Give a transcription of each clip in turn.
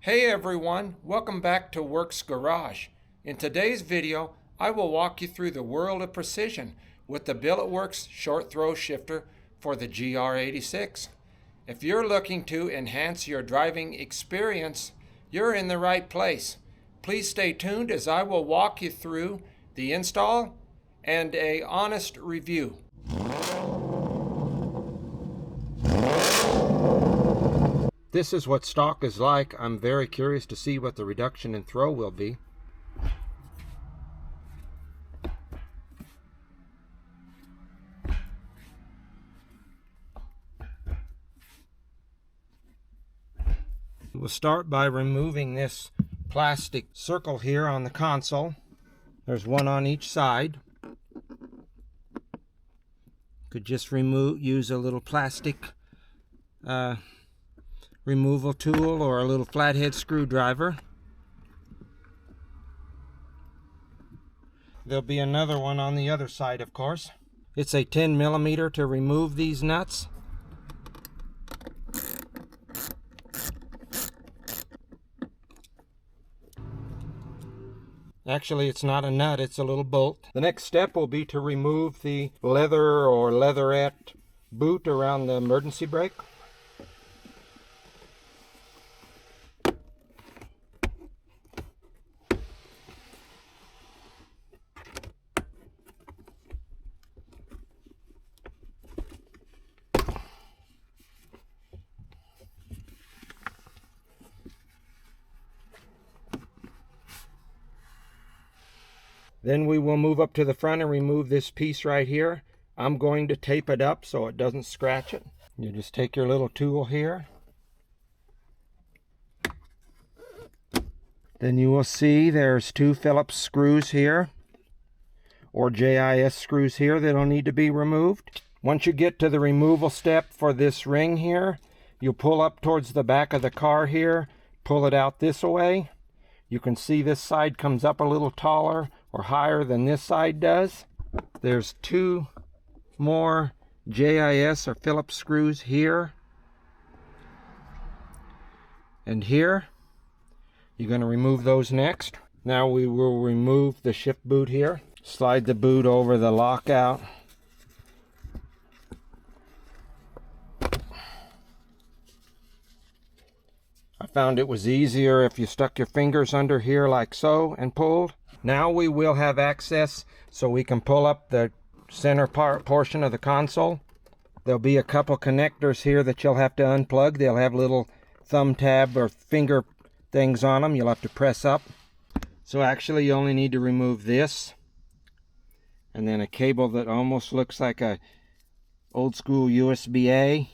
Hey everyone, welcome back to Works Garage. In today's video, I will walk you through the world of precision with the Billetworks short throw shifter for the GR86. If you're looking to enhance your driving experience, you're in the right place. Please stay tuned as I will walk you through the install and an honest review. This is what stock is like. I'm very curious to see what the reduction in throw will be. We'll start by removing this plastic circle here on the console. There's one on each side. Could just use a little plastic removal tool or a little flathead screwdriver. There'll be another one on the other side, of course. It's a 10 millimeter to remove these nuts. Actually, it's not a nut, it's a little bolt. The next step will be to remove the leather or leatherette boot around the emergency brake. Then we will move up to the front and remove this piece right here. I'm going to tape it up so it doesn't scratch it. You just take your little tool here. Then you will see there's two Phillips screws here, or JIS screws here, that'll need to be removed. Once you get to the removal step for this ring here, you'll pull up towards the back of the car here, pull it out this way. You can see this side comes up a little taller or higher than this side does. There's two more JIS or Phillips screws here and here. You're going to remove those next. Now we will remove the shift boot here. Slide the boot over the lockout. I found it was easier if you stuck your fingers under here like so and pulled. Now we will have access so we can pull up the center portion of the console. There'll be a couple connectors here that you'll have to unplug. They'll have little thumb tab or finger things on them. You'll have to press up. So actually you only need to remove this and then a cable that almost looks like a old school USB-A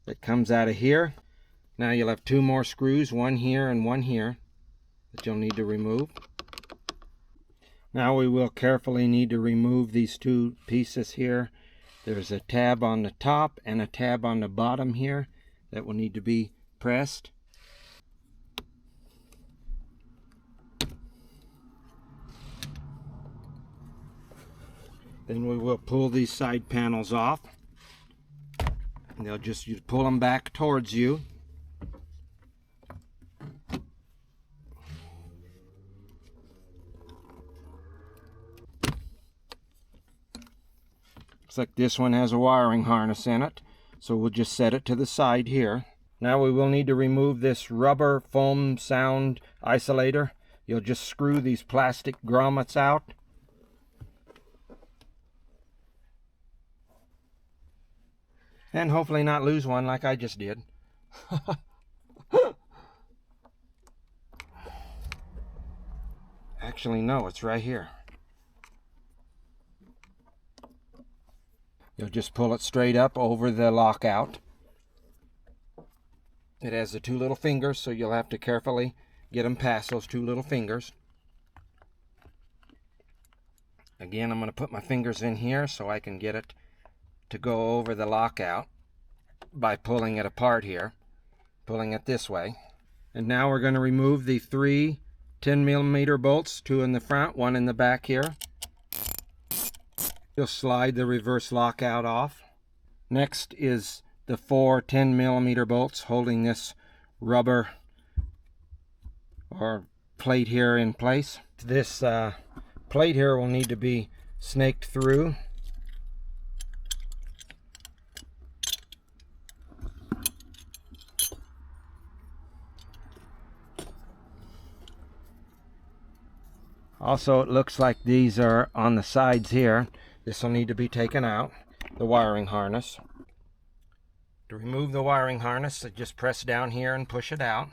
that comes out of here. Now you'll have two more screws, one here and one here, that you'll need to remove. Now we will carefully need to remove these two pieces here. There's a tab on the top and a tab on the bottom here that will need to be pressed. Then we will pull these side panels off. And they'll just, you pull them back towards you. Looks like this one has a wiring harness in it, so we'll just set it to the side here. Now we will need to remove this rubber foam sound isolator. You'll just screw these plastic grommets out. And hopefully not lose one like I just did. Actually, no, it's right here. You'll just pull it straight up over the lockout. It has the two little fingers, so you'll have to carefully get them past those two little fingers. Again, I'm going to put my fingers in here so I can get it to go over the lockout by pulling it apart here, pulling it this way. And now we're going to remove the three 10 millimeter bolts, two in the front, one in the back here. You'll slide the reverse lockout off. Next is the four 10 millimeter bolts holding this rubber or plate here in place. This plate here will need to be snaked through. Also, it looks like these are on the sides here. This will need to be taken out, the wiring harness. To remove the wiring harness, just press down here and push it out.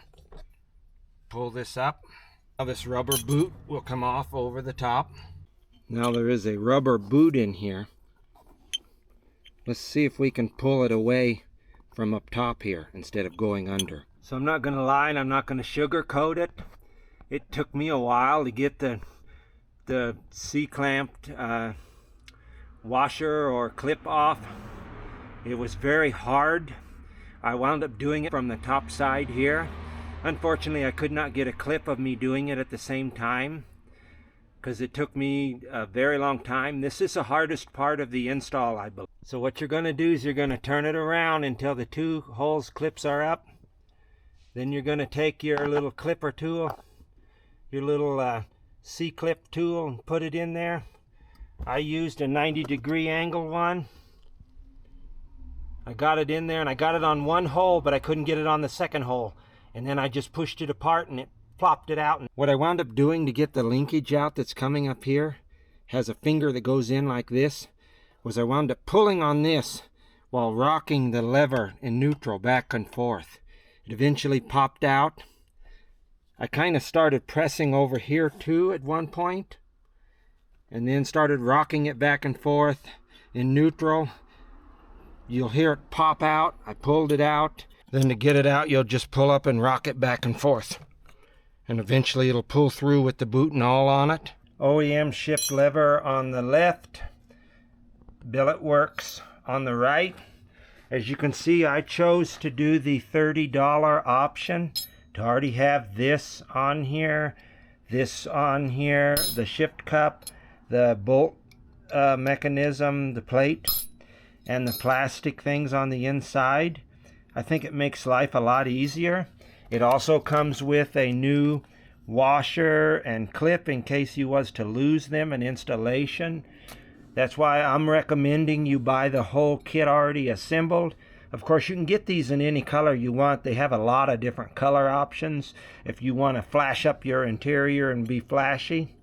Pull this up. Now this rubber boot will come off over the top. Now there is a rubber boot in here. Let's see if we can pull it away from up top here instead of going under. So I'm not going to lie and I'm not going to sugarcoat it. It took me a while to get the C-clamped washer or clip off. It was very hard. I wound up doing it from the top side here. Unfortunately, I could not get a clip of me doing it at the same time because it took me a very long time. This is the hardest part of the install, I believe. So what you're going to do is you're going to turn it around until the two holes clips are up. Then you're going to take your little clipper tool, your little C-clip tool, and put it in there. I used a 90-degree angle one. I got it in there and I got it on one hole, but I couldn't get it on the second hole. And then I just pushed it apart and it plopped it out. What I wound up doing to get the linkage out that's coming up here, has a finger that goes in like this, was I wound up pulling on this while rocking the lever in neutral back and forth. It eventually popped out. I kind of started pressing over here too at one point, and then started rocking it back and forth in neutral. You'll hear it pop out. I pulled it out. Then to get it out, you'll just pull up and rock it back and forth. And eventually it'll pull through with the boot and all on it. OEM shift lever on the left. Billetworks on the right. As you can see, I chose to do the $30 option to already have this on here, the shift cup, the bolt mechanism, the plate, and the plastic things on the inside. I think it makes life a lot easier. It also comes with a new washer and clip in case you was to lose them in installation. That's why I'm recommending you buy the whole kit already assembled. Of course, you can get these in any color you want. They have a lot of different color options if you want to flash up your interior and be flashy.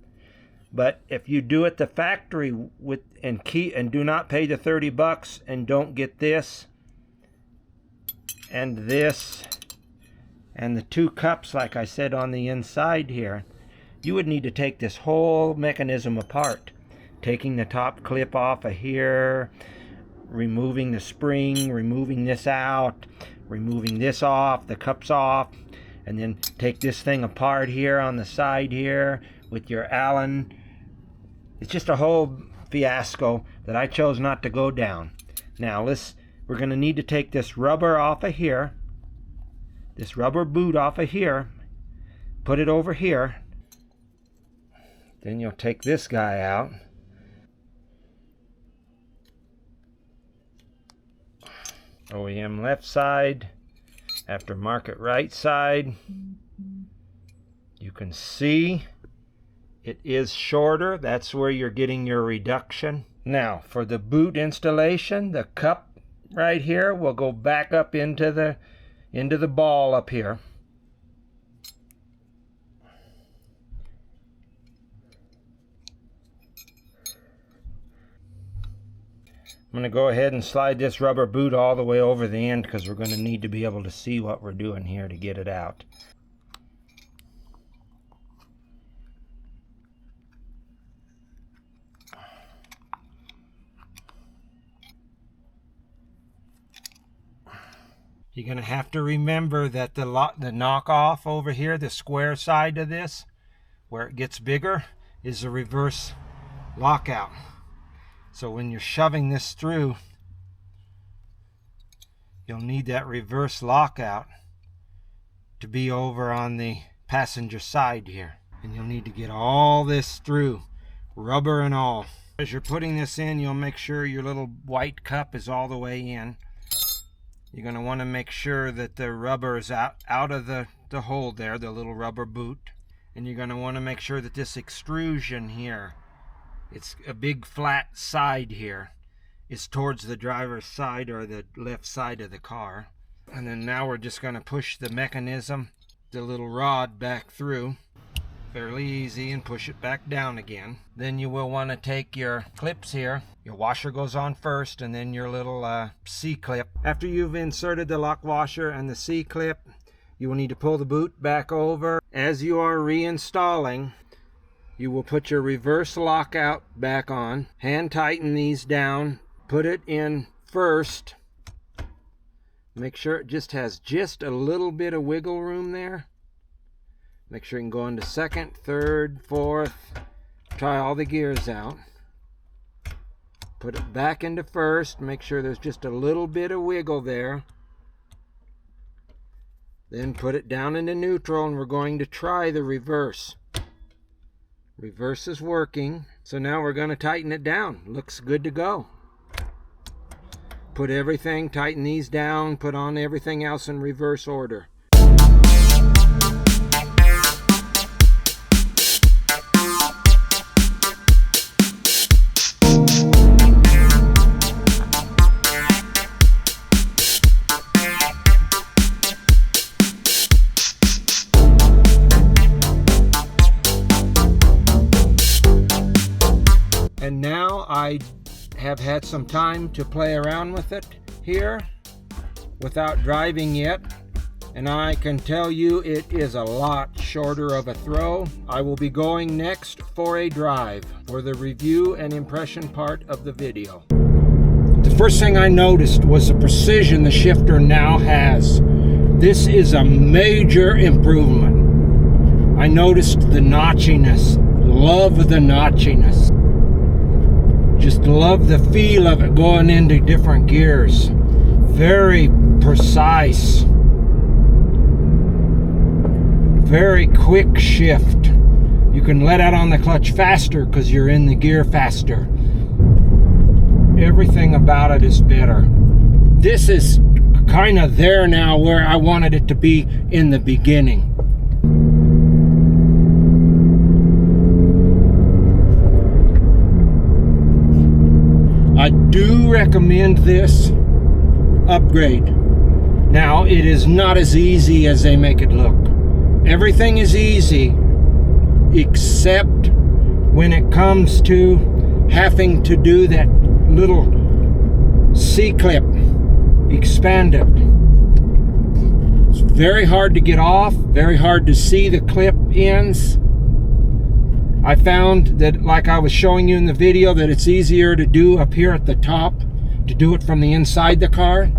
But if you do it the factory and do not pay the $30 and don't get this and this and the two cups like I said on the inside here, you would need to take this whole mechanism apart, taking the top clip off of here, removing the spring, removing this out, removing this off, the cups off, and then take this thing apart here on the side here with your Allen. It's just a whole fiasco that I chose not to go down. Now we're going to need to take this rubber off of here, this rubber boot off of here, put it over here. Then you'll take this guy out. OEM left side, aftermarket right side. You can see it is shorter. That's where you're getting your reduction. Now for the boot installation, the cup right here will go back up into the ball up here. I'm going to go ahead and slide this rubber boot all the way over the end because we're going to need to be able to see what we're doing here to get it out. You're going to have to remember that the knockoff over here, the square side of this, where it gets bigger, is a reverse lockout. So when you're shoving this through, you'll need that reverse lockout to be over on the passenger side here. And you'll need to get all this through, rubber and all. As you're putting this in, you'll make sure your little white cup is all the way in. You're going to want to make sure that the rubber is out of the hole there, the little rubber boot. And you're going to want to make sure that this extrusion here, it's a big flat side here, is towards the driver's side or the left side of the car. And then now we're just going to push the mechanism, the little rod, back through fairly easy and push it back down again. Then you will want to take your clips here. Your washer goes on first, and then your little C-clip. After you've inserted the lock washer and the C-clip, you will need to pull the boot back over. As you are reinstalling, you will put your reverse lockout back on. Hand tighten these down. Put it in first. Make sure it just has just a little bit of wiggle room there. Make sure you can go into second, third, fourth. Try all the gears out. Put it back into first. Make sure there's just a little bit of wiggle there. Then put it down into neutral, and we're going to try the reverse. Reverse is working. So now we're going to tighten it down. Looks good to go. Put everything, tighten these down, put on everything else in reverse order. And now I have had some time to play around with it here without driving yet, and I can tell you it is a lot shorter of a throw. I will be going next for a drive for the review and impression part of the video. The first thing I noticed was the precision the shifter now has. This is a major improvement. I noticed the notchiness. Love the notchiness. Just love the feel of it going into different gears. Very precise. Very quick shift. You can let out on the clutch faster because you're in the gear faster. Everything about it is better. This is kind of there now where I wanted it to be in the beginning. I do recommend this upgrade. Now, it is not as easy as they make it look. Everything is easy except when it comes to having to do that little C-clip, expand it. It's very hard to get off, very hard to see the clip ends. I found that, like I was showing you in the video, that it's easier to do up here at the top, to do it from the inside the car.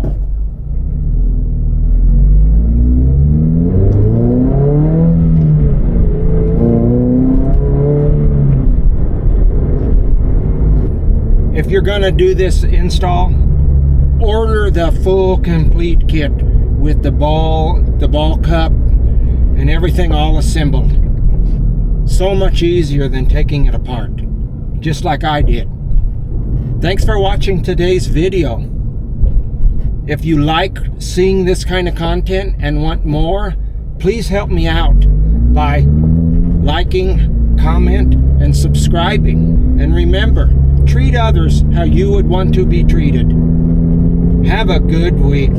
If you're going to do this install, order the full complete kit with the ball cup and everything all assembled. So much easier than taking it apart, just like I did. Thanks for watching today's video. If you like seeing this kind of content and want more, please help me out by liking, comment, and subscribing. And remember, treat others how you would want to be treated. Have a good week.